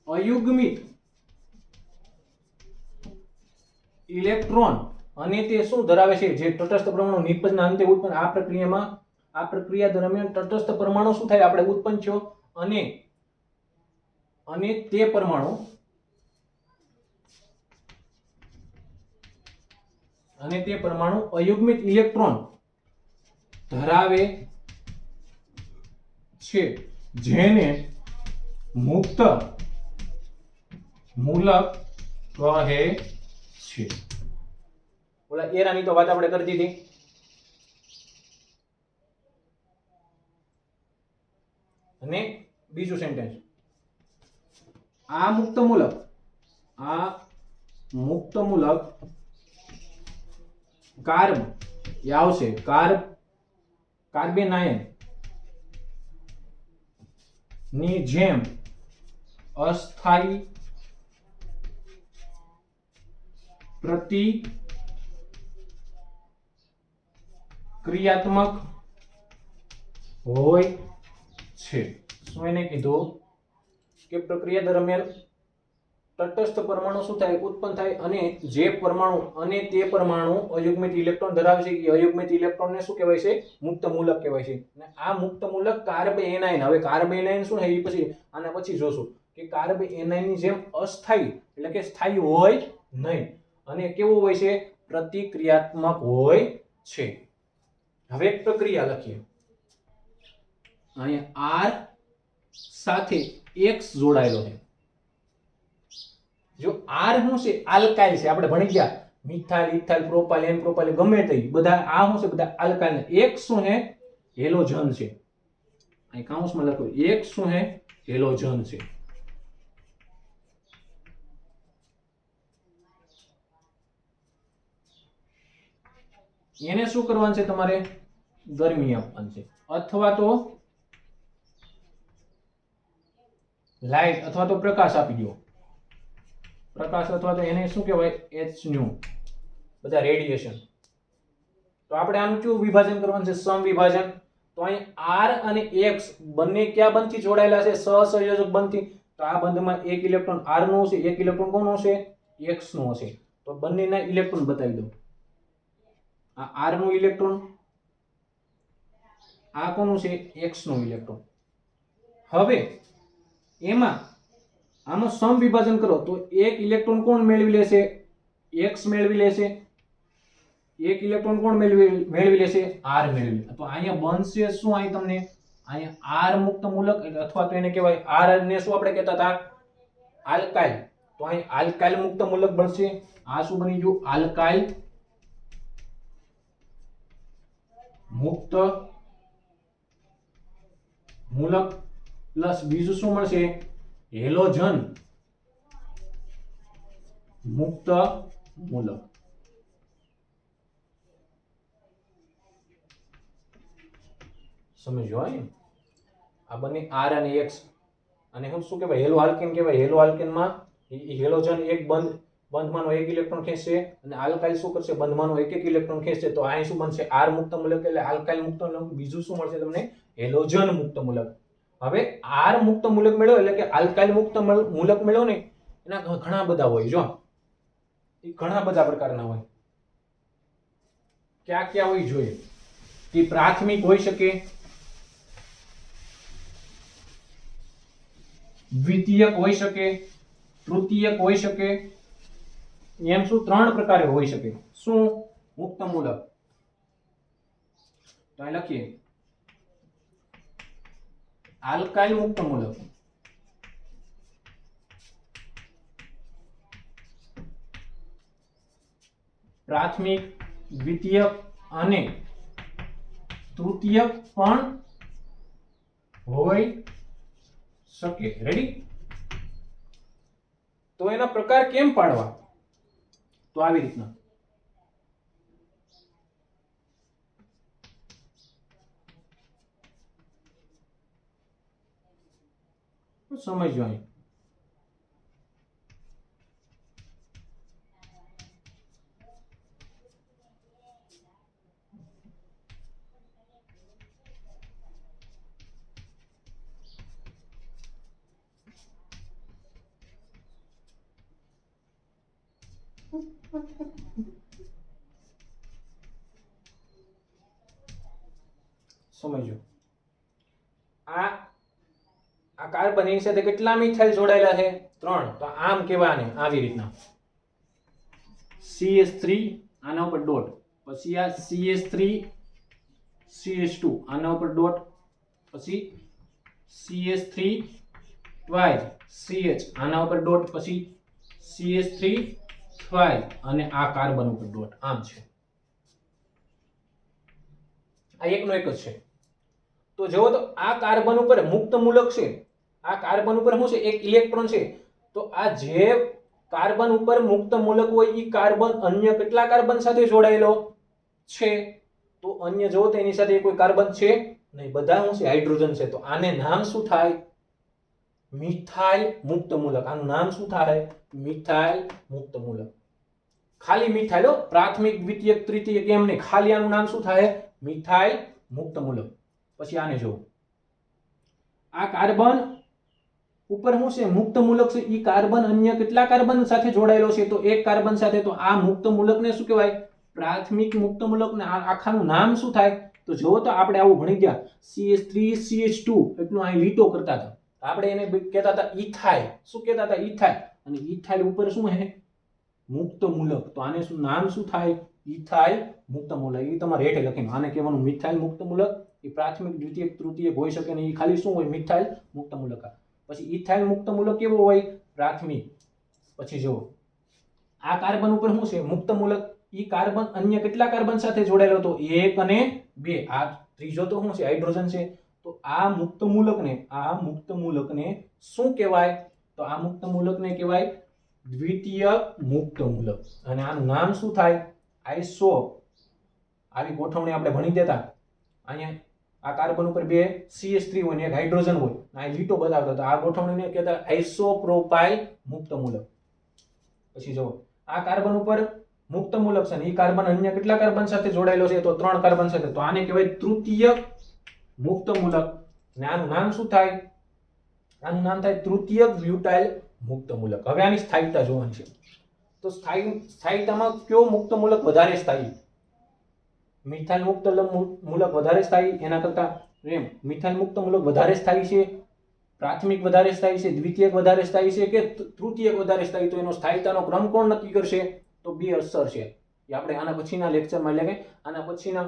અયુગ્મિત ઇલેક્ટ્રોન અને તે શું ધરાવે છે જે તટસ્થ પરમાણુ નિપજના અંતે ઉત્પન્ન આ પ્રક્રિયા દરમિયાન તટસ્થ પરમાણુ શું થાય આપણે ઉત્પન્ન થયો અને તે પરમાણુ અયુગ્મિત ઇલેક્ટ્રોન ધરાવે છે જેને મુક્ત મૂલક કહે છે. ઓલા એરાની તો વાત આપણે કરી દીધી. અને બીજું સેન્ટેન્સ આ મુક્ત મૂલક કાર્બ આવશે કાર્બેનાયન ની જેમ અસ્થાયી પ્રતિક્રિયાત્મક હોય છે. શું એને કીધું કે પ્રક્રિયા દરમિયાન તટસ્થ પરમાણુ શું થાય ઉત્પન્ન થાય અને જે પરમાણુ અને તે પરમાણુ અયુગ્મિત ઇલેક્ટ્રોન ધરાવે છે એ અયુગ્મિત ઇલેક્ટ્રોનને શું કહેવાય છે મુક્ત મૂલક કહેવાય છે. અને આ મુક્ત મૂલક કાર્બેનાઇન. હવે કાર્બેનાઇન શું છે એ પછી આના પછી જોશું કે કાર્બેનાઇન ની જેમ અસ્થાયી એટલે કે સ્થાયી હોય નહીં અને કેવું હોય છે પ્રતિક્રિયાત્મક હોય છે. હવે એક પ્રક્રિયા લખીએ. અહીંયા R સાથે X જોડાયેલો છે. જો R શું છે આલ્કાઇલ છે, આપણે ભણી ગયા methyl ethyl propyl n propyl ગમે તે બધા આ શું છે બધા આલ્કાઇલ. X શું છે હેલોજન છે. અહીં કાઉન્સમાં લખ્યું X શું છે હેલોજન છે. એને શું કરવાનું છે તમારે ગરમી આપવાની છે અથવા તો લાઈટ અથવા તો પ્રકાશ આપી દો. પ્રકાશ અથવા તો એને શું કહેવાય hν બધા રેડિયેશન. તો આપણે આનું કેવું વિભાજન કરવાનું છે સમવિભાજન. તો અહીં R અને X બંને કયા બંધથી જોડાયેલા છે સહસંયોજક બંધથી. તો આ બંધમાં એક ઇલેક્ટ્રોન R નો હશે એક ઇલેક્ટ્રોન કોનો હશે X નો હશે. તો બંનેના ઇલેક્ટ્રોન બતાવી દો. આ R નું ઇલેક્ટ્રોન આ કોનું છે X નું ઇલેક્ટ્રોન. હવે આમાં સમવિભાજન કરો તો એક ઇલેક્ટ્રોન કોણ મેળવી લેશે X મેળવી લેશે. એક ઇલેક્ટ્રોન કોણ મેળવી લેશે R મેળવી. તો અહીંયા બનશે શું અહીં તમને અહીંયા R મુક્ત મૂલક અથવા તો એને કહેવાય R ને શું આપણે કહેતા હતા આલ્કાઇલ. તો અહીં આલ્કાઇલ મુક્ત મૂલક બનશે. આ શું બની ગયું આલ્કાઇલ મુક્ત મૂલક પ્લસ બીજું શું મળશે હેલોજન મુક્ત મૂલક. સમજો આ બંને R અને X અને શું કહેવાય હેલો આલ્કેન કહેવાય. હેલો આલ્કેનમાં હેલોજન એક બંધમાંનો એક ઇલેક્ટ્રોન ખેંચશે અને આલ્કાઇલ શું કરશે બંધમાંનો એક એક ઇલેક્ટ્રોન ખેંચશે. તો અહીં શું બનશે R મુક્ત મૂલક એટલે આલ્કાઇલ મુક્ત મૂલક. બીજું શું મળશે તમને હેલોજન મુક્ત મૂલક. હવે R મુક્ત મૂલક મેળવો એટલે કે આલ્કાઇલ મુક્ત મૂલક મેળવો ને એના ઘણા બધા હોય. જો એ ઘણા બધા પ્રકારના હોય. ક્યાં ક્યાં હોય જોઈએ કે પ્રાથમિક હોઈ શકે, દ્વિતીયક હોઈ શકે, તૃતીયક હોઈ શકે. એમ શું ત્રણ પ્રકારે હોઈ શકે. શું મુક્ત મૂલક તો અહીં લખીએ આલ્કાઇલ મુક્ત મૂલક. પ્રાથમિક, દ્વિતીયક અને તૃતીયક પણ હોઈ શકે. રેડી? તો એના પ્રકાર કેમ પાડવા? તો આવી રીતના સમજો. અહીં સમજો. આ કાર્બન એની સાથે કેટલા મિથાઇલ જોડાયેલા છે? 3. તો આમ કહેવાને આવી રીતના CH3 આના ઉપર ડોટ, પછી આ CH3 CH2 આના ઉપર ડોટ, પછી CH3 ટ્વાઇસ CH આના ઉપર ડોટ, પછી CH3 ટ્વાઇસ અને આ કાર્બન ઉપર ડોટ. આમ છે. આ એકનો એક જ છે. તો જો તો આ કાર્બન ઉપર મુક્ત મૂલક છે, આ કાર્બન ઉપર શું છે? એક ઇલેક્ટ્રોન છે. તો આ જે કાર્બન ઉપર મુક્ત મૂલક હોય એ કાર્બન અન્ય કેટલા કાર્બન સાથે જોડાયેલો છે? તો અન્ય જો તો એની સાથે કોઈ કાર્બન છે નહીં, બધા શું છે? હાઇડ્રોજન છે. તો આને નામ શું થાય? મિથાઇલ મુક્ત મૂલક. આનું નામ શું થાય? મિથાઇલ મુક્ત મૂલક. ખાલી મિથાઇલ, પ્રાથમિક, દ્વિતીયક, તૃતીયક એમ નહીં, ખાલી આનું નામ શું થાય? મિથાઇલ મુક્ત મૂલક. પછી આને જો, આ કાર્બન ઉપર શું છે? મુક્ત મૂલક છે. ઈ કાર્બન અન્ય કેટલા કાર્બન સાથે જોડાયેલો છે? તો એક કાર્બન સાથે. તો આ મુક્ત મૂલકને શું કહેવાય? પ્રાથમિક મુક્ત મૂલક. ને આખાનું નામ શું થાય? તો જો તો આપણે આવું ભણી ગયા CH3 CH2 એટલું અહીં લીટો કરતા હતા. આપણે એને કહેતા હતા ઇથાઇલ. શું કહેતા હતા? ઇથાઇલ. અને ઇથાઇલ ઉપર શું હે? મુક્ત મૂલક. તો આને શું નામ શું થાય? ઇથાઇલ મુક્ત મૂલક. એ તમારે હેઠે લખીને આને કહેવાનું મિથાઇલ મુક્ત મૂલક. એ પ્રાથમિક, દ્વિતીયક, તૃતીયક હોઈ શકે નહીં. એ ખાલી શું હોય? મિથાઇલ મુક્ત મૂલક. પછી ઇથાઇલ મુક્ત મૂલક કેવો હોય? પ્રાથમિક. પછી જો આ કાર્બન ઉપર શું છે? મુક્ત મૂલક. ઈ કાર્બન અન્ય કેટલા કાર્બન સાથે જોડાયેલો હતો? 1 અને 2. આ ત્રીજો તો શું છે? હાઇડ્રોજન છે. તો આ મુક્ત મૂલકને શું કહેવાય? તો આ મુક્ત મૂલકને કહેવાય દ્વિતીયક મુક્ત મૂલક. અને આનું નામ શું થાય? આઈસો. આવી ગોઠવણી આપણે ભણી દેતા. અહીંયા આ કાર્બન ઉપર 2 CH3 હોય ને એક હાઇડ્રોજન હોય. આ લીટો બતાવતો હતો. આ ગોઠવણીને કહેતા આઇસોપ્રોપાઇલ મુક્ત મૂલક. પછી જો આ કાર્બન ઉપર મુક્ત મૂલક છે ને ઈ કાર્બન અન્ય કેટલા કાર્બન સાથે જોડાયેલો છે? તો 3 કાર્બન સાથે. તો આને કહેવાય તૃતીયક મુક્ત મૂલક. ને આનું નામ શું થાય? આનું નામ થાય તૃતીયક બ્યુટાઇલ મુક્ત મૂલક. હવે આની સ્થાયિકતા જોવાની છે. તો સ્થાયિકતામાં કયો મુક્ત મૂલક વધારે સ્થાયી? મિથાઇલ મુક્ત મૂલક વધારે સ્થાયી. એના કરતા એમ મિથાઇલ મુક્ત મૂલક વધારે સ્થાયી છે, પ્રાથમિક વધારે સ્થાયી છે, દ્વિતીયક વધારે સ્થાયી છે કે તૃતીયક વધારે સ્થાયી? તો એનો સ્થાયિકતાનો ક્રમ કોણ નક્કી કરશે? તો 2 અસર છે. એ આપણે આના પછીના લેક્ચરમાં, એટલે કે આના પછીના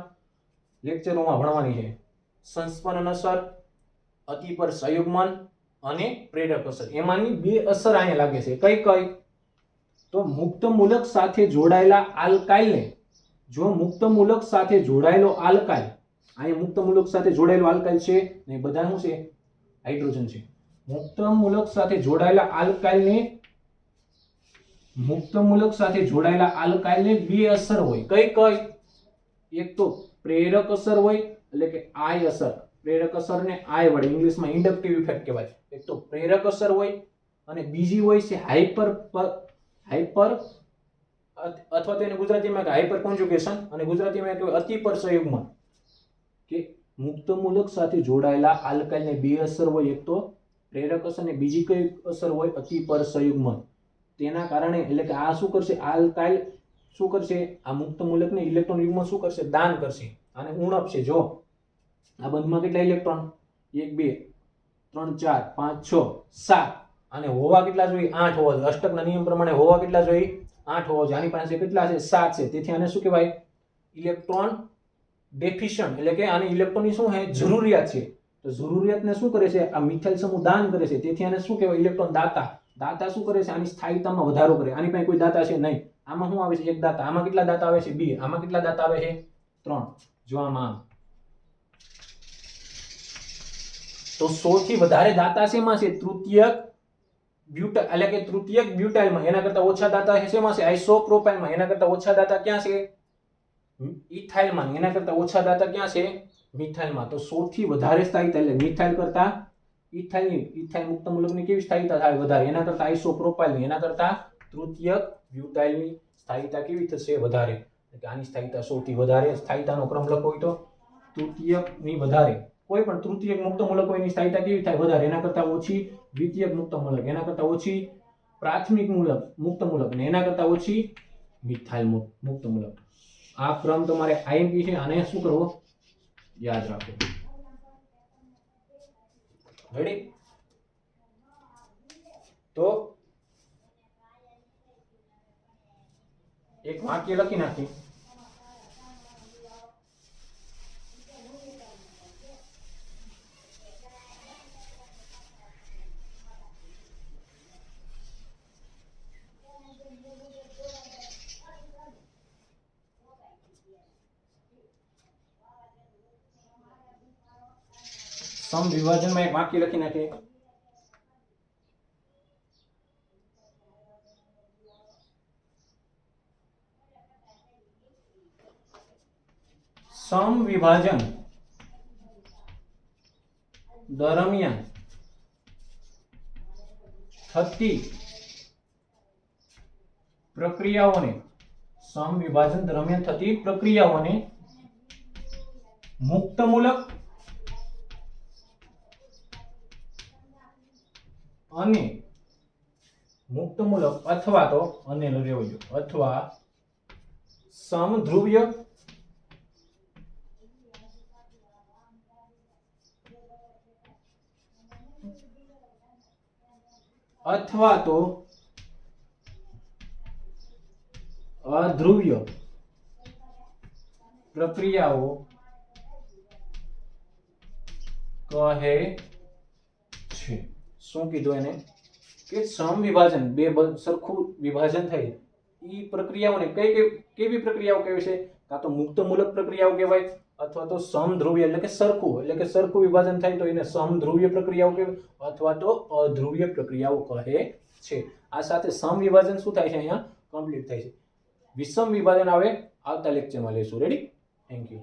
લેક્ચરોમાં ભણવાની છે. સંસ્પર્ણ અસર, અતિપર સંયુગ્મન અને પ્રેરક અસર. એમાંની 2 અસર અહીંયા લાગે છે. કઈ કઈ? તો મુક્ત મૂલક સાથે જોડાયેલા આલ્કાઇલને, જો મુક્ત મૂલક સાથે જોડાયેલો આલ્કાઇલ, અહીંયા મુક્ત મૂલક સાથે જોડાયેલો આલ્કાઇલ છે ને બધા શું છે? હાઇડ્રોજન છે. મુક્ત મૂલક સાથે જોડાયેલા આલ્કાઇલને, મુક્ત મૂલક સાથે જોડાયેલા આલ્કાઇલને 2 અસર હોય. કઈ કઈ? એક તો પ્રેરક અસર હોય, એટલે કે આય અસર. પ્રેરક અસરને આય વડે ઇંગ્લિશમાં ઇન્ડક્ટિવ ઇફેક્ટ કહેવાય. એક તો પ્રેરક અસર હોય અને બીજી હોય છે હાઇપર અથવા તો એને ગુજરાતીમાં હાઇપર કોન્જુગેશન અને ગુજરાતીમાં કહેવાય અતિપર સંયુગ્મન. કે મુક્ત મૂલક સાથે જોડાયેલા આલ્કાઇલને 2 અસર હોય. એક તો પ્રેરક અસર અને બીજી કઈ અસર હોય? અતિપર સંયુગ્મન. તેના કારણે એટલે કે આ શું કરશે? આલ્કાઇલ શું કરશે? આ મુક્ત મૂલકને ઇલેક્ટ્રોન યુગ્મ શું કરશે? દાન કરશે. આને ઉણપ છે. જો આ બંધમાં કેટલા ઇલેક્ટ્રોન? 1 2 3 4 5 6 7. અને હોવા કેટલા જોઈએ? 8 હોવા જોઈએ. અષ્ટકના નિયમ પ્રમાણે હોવા કેટલા જોઈએ? 8 હોવા જોઈએ. આની પાસે કેટલા છે? 7 છે. તેથી આને શું કહેવાય? ઇલેક્ટ્રોન ડેફિશિયન્ટ એટલે કે આની ઇલેક્ટ્રોનની શું છે જરૂરિયાત છે, તો જરૂરિયાતને શું કરે છે આ મિથાઇલ સમૂહ દાન કરે છે, તેથી આને શું કહેવાય ઇલેક્ટ્રોન દાતા. દાતા શું કરે છે આની સ્થાયીતામાં વધારો કરે. આની પાસે કોઈ દાતા છે નહીં. આમાં શું આવે છે એક દાતા. આમાં કેટલા દાતા આવે છે 2. આમાં કેટલા દાતા આવે છે 3. જો આમાં તો સૌથી વધારે દાતા શેમાં છે તૃતીયક બ્યુટાઇલ એટલે કે તૃતીયક બ્યુટાઇલમાં. એના કરતા ઓછા દાતા છે શેમાં છે આઇસોપ્રોપાઇલમાં. એના કરતા ઓછા દાતા ક્યાં છે ઇથાઇલમાં. એના કરતા ઓછા દાતા ક્યાં છે મિથાઇલમાં. તો સૌથી વધારે સ્થાયીતા એટલે મિથાઇલ કરતા ઇથાઇલ મુક્ત મૂલકની કેવી સ્થાયીતા થાય વધારે. એના કરતા આઇસોપ્રોપાઇલની, એના કરતા તૃતીયક બ્યુટાઇલની સ્થાયીતા કેવી થશે વધારે. એટલે આની સ્થાયીતા સૌથી વધારે. સ્થાયીતાનો ક્રમ લખો હોય તો તૃતીયકની વધારે. કોઈ પણ તૃતીયક મુક્ત મૂલક હોય એની સ્થાયીતા કેવી થાય વધારે. એના કરતા ઓછી દ્વિતીયક મુક્ત મૂલક, એના કરતા ઓછી પ્રાથમિક મૂલક મુક્ત મૂલક, અને એના કરતા ઓછી મિથાઇલ મુક્ત મૂલક. આ ક્રમ તમારે આઈએમપી છે. આને શું કરવો યાદ રાખો. રેડી? તો એક વાક્ય લખી નાખી. સમ વિભાજનમાં એક વાક્ય લખી નાખે. સમ વિભાજન દરમિયાન થતી પ્રક્રિયાઓને મુક્ત મૂલક અને મુક્ત મૂલક અથવા તો અને રહેવું જોઈએ અથવા સમધ્રુવ્ય અથવા તો અધ્રુવ્ય પ્રક્રિયાઓ કહે છે. શું કીધું એને કે સમ વિભાજન બે સરખું વિભાજન થાય એ પ્રક્રિયાઓને કેવી પ્રક્રિયાઓ કહેવાય છે. કાં તો મુક્ત મૂલક પ્રક્રિયાઓ કહેવાય અથવા તો સમધ્રુવ્ય એટલે કે સરખું વિભાજન થાય તો એને સમધ્રુવ્ય પ્રક્રિયાઓ કહેવાય અથવા તો અધ્રુવ્ય પ્રક્રિયાઓ કહે છે. આ સાથે સમ વિભાજન શું થાય છે અહીંયા કમ્પ્લીટ થાય છે. વિષમ વિભાજન આવે આવતા લેક્ચરમાં લેશું. રેડી? Thank you.